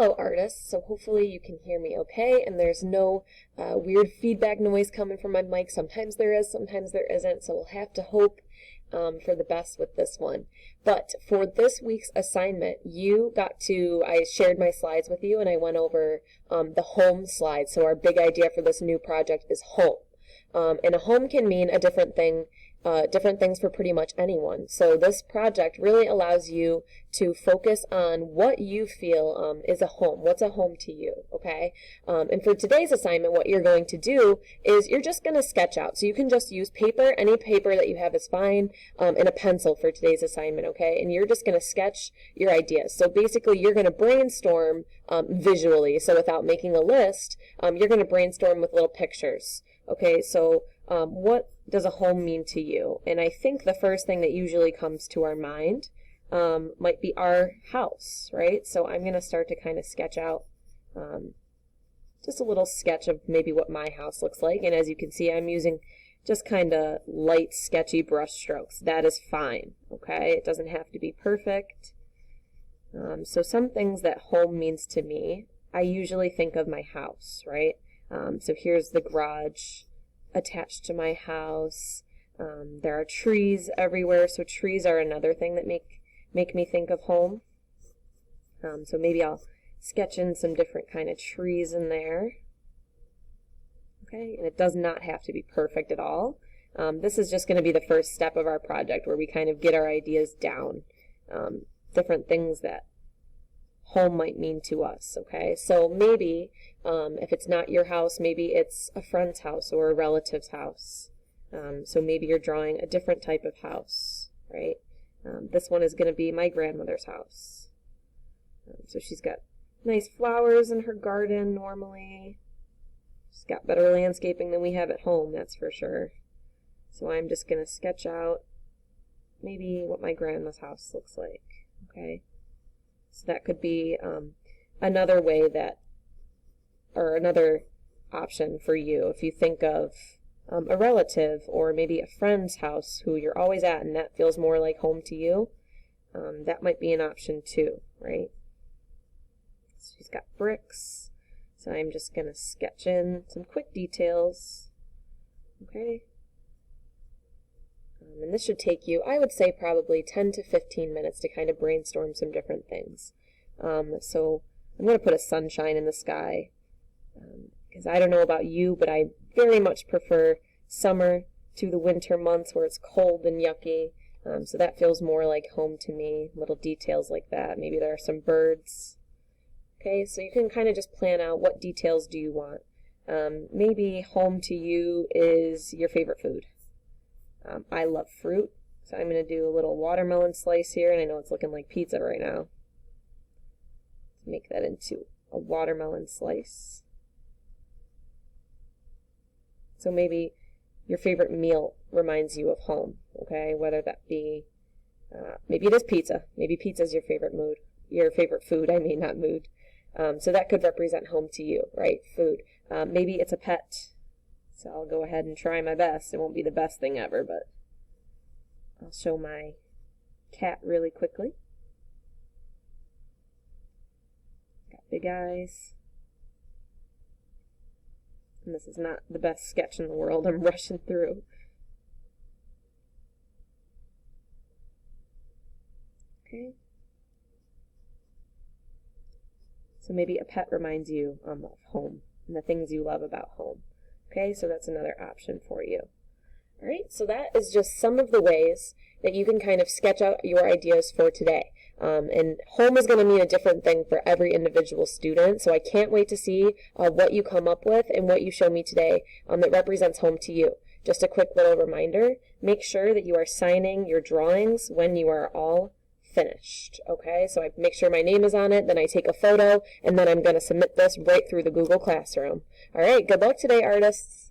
Hello artists, so hopefully you can hear me okay and there's no weird feedback noise coming from my mic. Sometimes there is, sometimes there isn't, so we'll have to hope for the best with this one. But for this week's assignment, I shared my slides with you and I went over the home slide. So our big idea for this new project is home. And a home can mean a different things for pretty much anyone. So this project really allows you to focus on what you feel is a home. What's a home to you, okay? And for today's assignment, what you're going to do is you're just going to sketch out. So you can just use paper, any paper that you have is fine, and a pencil for today's assignment, okay? And you're just going to sketch your ideas. So basically, you're going to brainstorm visually. So without making a list, you're going to brainstorm with little pictures. Okay, so what does a home mean to you? And I think the first thing that usually comes to our mind might be our house, right? So I'm going to start to kind of sketch out just a little sketch of maybe what my house looks like. And as you can see, I'm using just kind of light, sketchy brush strokes. That is fine, okay? It doesn't have to be perfect. So some things that home means to me, I usually think of my house, right? So here's the garage attached to my house. There are trees everywhere, so trees are another thing that make me think of home. So maybe I'll sketch in some different kind of trees in there. Okay, and it does not have to be perfect at all. This is just going to be the first step of our project where we kind of get our ideas down. Different things that home might mean to us, okay? So maybe if it's not your house, maybe it's a friend's house or a relative's house. So maybe you're drawing a different type of house, right? This one is going to be my grandmother's house. So she's got nice flowers in her garden normally. She's got better landscaping than we have at home, that's for sure. So I'm just going to sketch out maybe what my grandma's house looks like, okay? So that could be another way or another option for you. If you think of a relative or maybe a friend's house who you're always at and that feels more like home to you, that might be an option too, right? So she's got bricks. So I'm just going to sketch in some quick details, okay? And this should take you, I would say, probably 10 to 15 minutes to kind of brainstorm some different things. So I'm going to put a sunshine in the sky because I don't know about you, but I very much prefer summer to the winter months where it's cold and yucky. So that feels more like home to me, little details like that. Maybe there are some birds. Okay, so you can kind of just plan out what details do you want. Maybe home to you is your favorite food. I love fruit, so I'm going to do a little watermelon slice here, and I know it's looking like pizza right now. Let's make that into a watermelon slice. So maybe your favorite meal reminds you of home, okay? Whether that be, maybe it is pizza. Maybe pizza is your favorite food, not mood. So that could represent home to you, right? Food. Maybe it's a pet. So I'll go ahead and try my best. It won't be the best thing ever, but I'll show my cat really quickly. Got big eyes. And this is not the best sketch in the world. I'm rushing through. Okay. So maybe a pet reminds you of home and the things you love about home. Okay, so that's another option for you. All right, so that is just some of the ways that you can kind of sketch out your ideas for today. And home is going to mean a different thing for every individual student, so I can't wait to see what you come up with and what you show me today that represents home to you. Just a quick little reminder, make sure that you are signing your drawings when you are all finished, okay? So I make sure my name is on it, then I take a photo, and then I'm going to submit this right through the Google Classroom. All right, good luck today, artists.